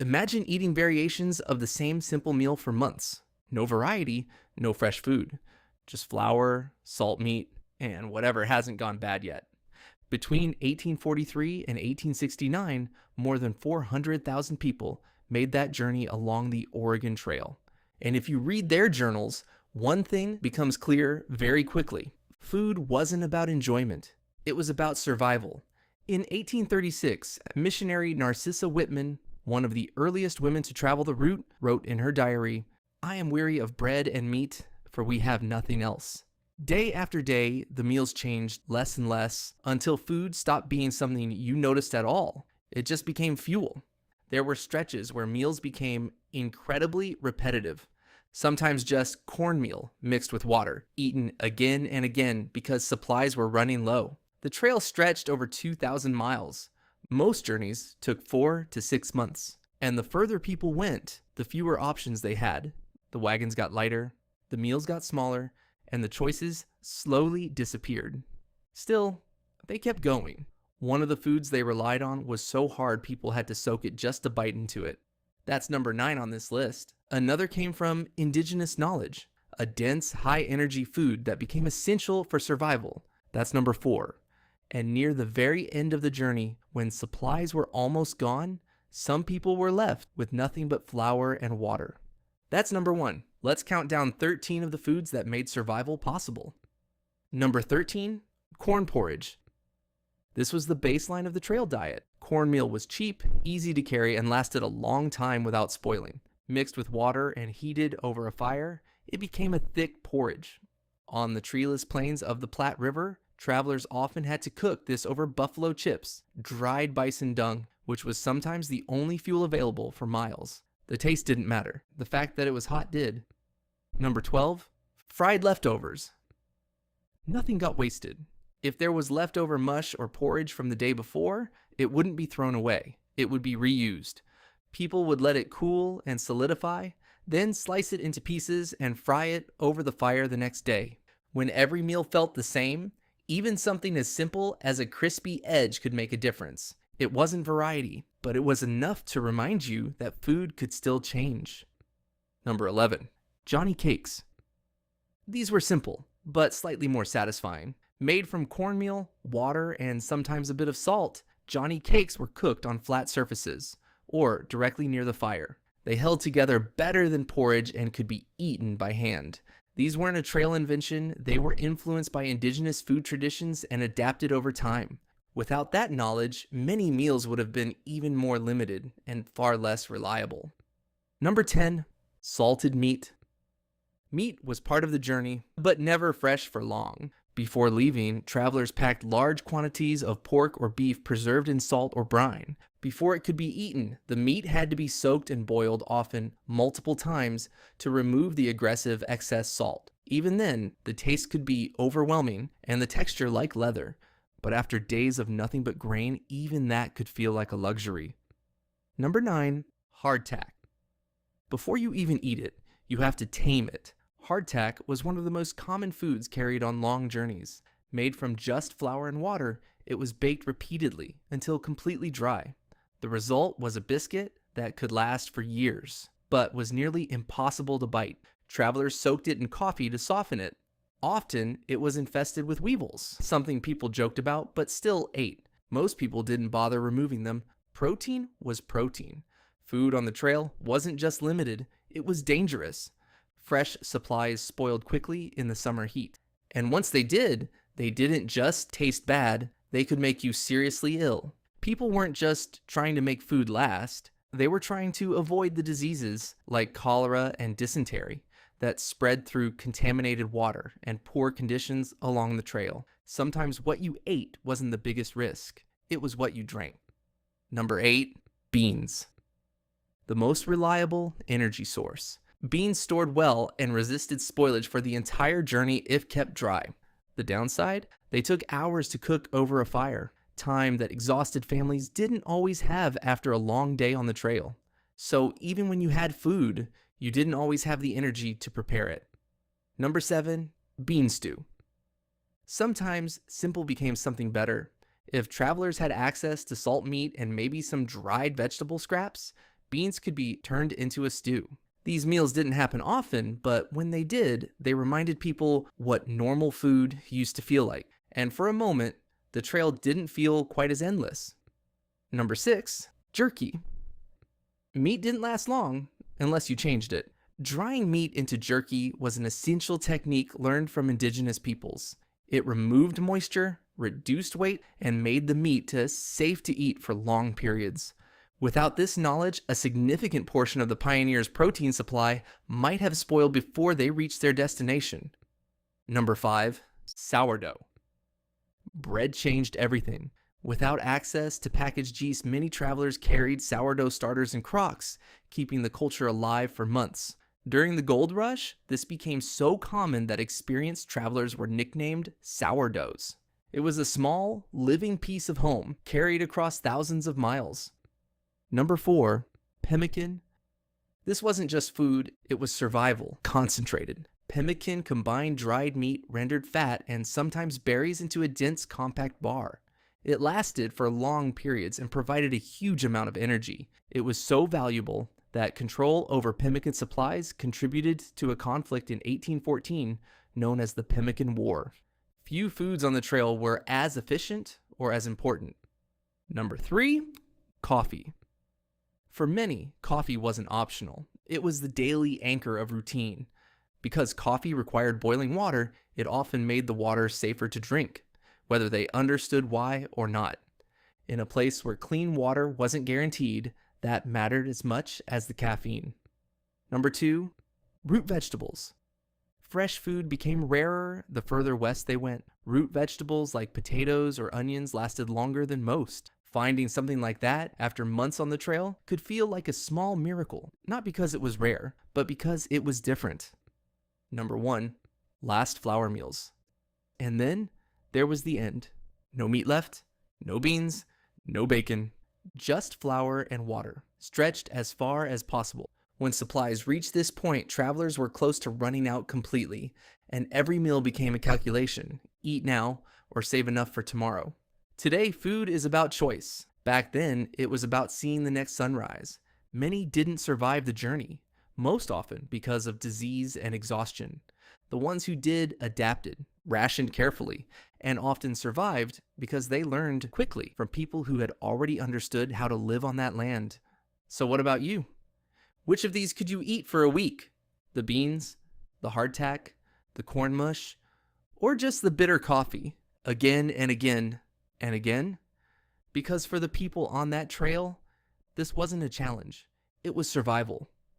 Imagine eating variations of the same simple meal for months. No variety, no fresh food. Just flour, salt meat, and whatever hasn't gone bad yet. Between 1843 and 1869, more than 400,000 people made that journey along the Oregon Trail. And if you read their journals, one thing becomes clear very quickly. Food wasn't about enjoyment. It was about survival. In 1836, missionary Narcissa Whitman, one of the earliest women to travel the route, wrote in her diary, "I am weary of bread and meat, for we have nothing else." Day after day, the meals changed less and less until food stopped being something you noticed at all. It just became fuel. There were stretches where meals became incredibly repetitive, sometimes just cornmeal mixed with water, eaten again and again because supplies were running low. The trail stretched over 2,000 miles. Most journeys took 4 to 6 months, and the further people went, the fewer options they had. The wagons got lighter, the meals got smaller, and the choices slowly disappeared. Still, they kept going. One of the foods they relied on was so hard people had to soak it just to bite into it. That's number 9 on this list. Another came from indigenous knowledge, a dense, high-energy food that became essential for survival. That's number 4. And near the very end of the journey, when supplies were almost gone, some people were left with nothing but flour and water. That's number 1. Let's count down 13 of the foods that made survival possible. Number 13, corn porridge. This was the baseline of the trail diet. Cornmeal was cheap, easy to carry, and lasted a long time without spoiling. Mixed with water and heated over a fire, it became a thick porridge. On the treeless plains of the Platte River, travelers often had to cook this over buffalo chips, dried bison dung, which was sometimes the only fuel available for miles. The taste didn't matter. The fact that it was hot did. Number 12, fried leftovers. Nothing got wasted. If there was leftover mush or porridge from the day before, it wouldn't be thrown away. It would be reused. People would let it cool and solidify, then slice it into pieces and fry it over the fire the next day. When every meal felt the same, even something as simple as a crispy edge could make a difference. It wasn't variety, but it was enough to remind you that food could still change. Number 11, Johnny cakes. These were simple, but slightly more satisfying. Made from cornmeal, water, and sometimes a bit of salt, Johnny cakes were cooked on flat surfaces, or directly near the fire. They held together better than porridge and could be eaten by hand. These weren't a trail invention, they were influenced by indigenous food traditions and adapted over time. Without that knowledge, many meals would have been even more limited and far less reliable. Number 10, salted meat. Meat was part of the journey, but never fresh for long. Before leaving, travelers packed large quantities of pork or beef preserved in salt or brine. Before it could be eaten, the meat had to be soaked and boiled, often multiple times, to remove the aggressive excess salt. Even then, the taste could be overwhelming and the texture like leather. But after days of nothing but grain, even that could feel like a luxury. Number 9, hardtack. Before you even eat it, you have to tame it. Hardtack was one of the most common foods carried on long journeys. Made from just flour and water, it was baked repeatedly until completely dry. The result was a biscuit that could last for years, but was nearly impossible to bite. Travelers soaked it in coffee to soften it. Often, it was infested with weevils, something people joked about but still ate. Most people didn't bother removing them. Protein was protein. Food on the trail wasn't just limited, it was dangerous. Fresh supplies spoiled quickly in the summer heat. And once they did, they didn't just taste bad, they could make you seriously ill. People weren't just trying to make food last, they were trying to avoid the diseases like cholera and dysentery that spread through contaminated water and poor conditions along the trail. Sometimes what you ate wasn't the biggest risk, it was what you drank. Number 8, beans. The most reliable energy source. Beans stored well and resisted spoilage for the entire journey if kept dry. The downside? They took hours to cook over a fire, time that exhausted families didn't always have after a long day on the trail. So even when you had food, you didn't always have the energy to prepare it. Number 7, bean stew. Sometimes simple became something better. If travelers had access to salt meat and maybe some dried vegetable scraps, beans could be turned into a stew. These meals didn't happen often, but when they did, they reminded people what normal food used to feel like. And for a moment, the trail didn't feel quite as endless. Number 6, jerky. Meat didn't last long unless you changed it. Drying meat into jerky was an essential technique learned from indigenous peoples. It removed moisture, reduced weight, and made the meat safe to eat for long periods. Without this knowledge, a significant portion of the pioneers' protein supply might have spoiled before they reached their destination. Number 5, sourdough. Bread changed everything. Without access to packaged yeast, many travelers carried sourdough starters in crocks, keeping the culture alive for months. During the gold rush, this became so common that experienced travelers were nicknamed sourdoughs. It was a small, living piece of home carried across thousands of miles. Number 4, pemmican. This wasn't just food, it was survival, concentrated. Pemmican combined dried meat, rendered fat, and sometimes berries into a dense, compact bar. It lasted for long periods and provided a huge amount of energy. It was so valuable that control over pemmican supplies contributed to a conflict in 1814 known as the Pemmican War. Few foods on the trail were as efficient or as important. Number 3, coffee. For many, coffee wasn't optional. It was the daily anchor of routine. Because coffee required boiling water, it often made the water safer to drink, whether they understood why or not. In a place where clean water wasn't guaranteed, that mattered as much as the caffeine. Number 2, root vegetables. Fresh food became rarer the further west they went. Root vegetables like potatoes or onions lasted longer than most. Finding something like that after months on the trail could feel like a small miracle, not because it was rare, but because it was different. Number 1, last flour meals. And then there was the end. No meat left, no beans, no bacon, just flour and water, stretched as far as possible. When supplies reached this point, travelers were close to running out completely, and every meal became a calculation: eat now or save enough for tomorrow. Today, food is about choice. Back then, it was about seeing the next sunrise. Many didn't survive the journey, most often because of disease and exhaustion. The ones who did adapted, rationed carefully, and often survived because they learned quickly from people who had already understood how to live on that land. So what about you? Which of these could you eat for a week? The beans, the hardtack, the corn mush, or just the bitter coffee, again and again and again? Because for the people on that trail, this wasn't a challenge. It was survival.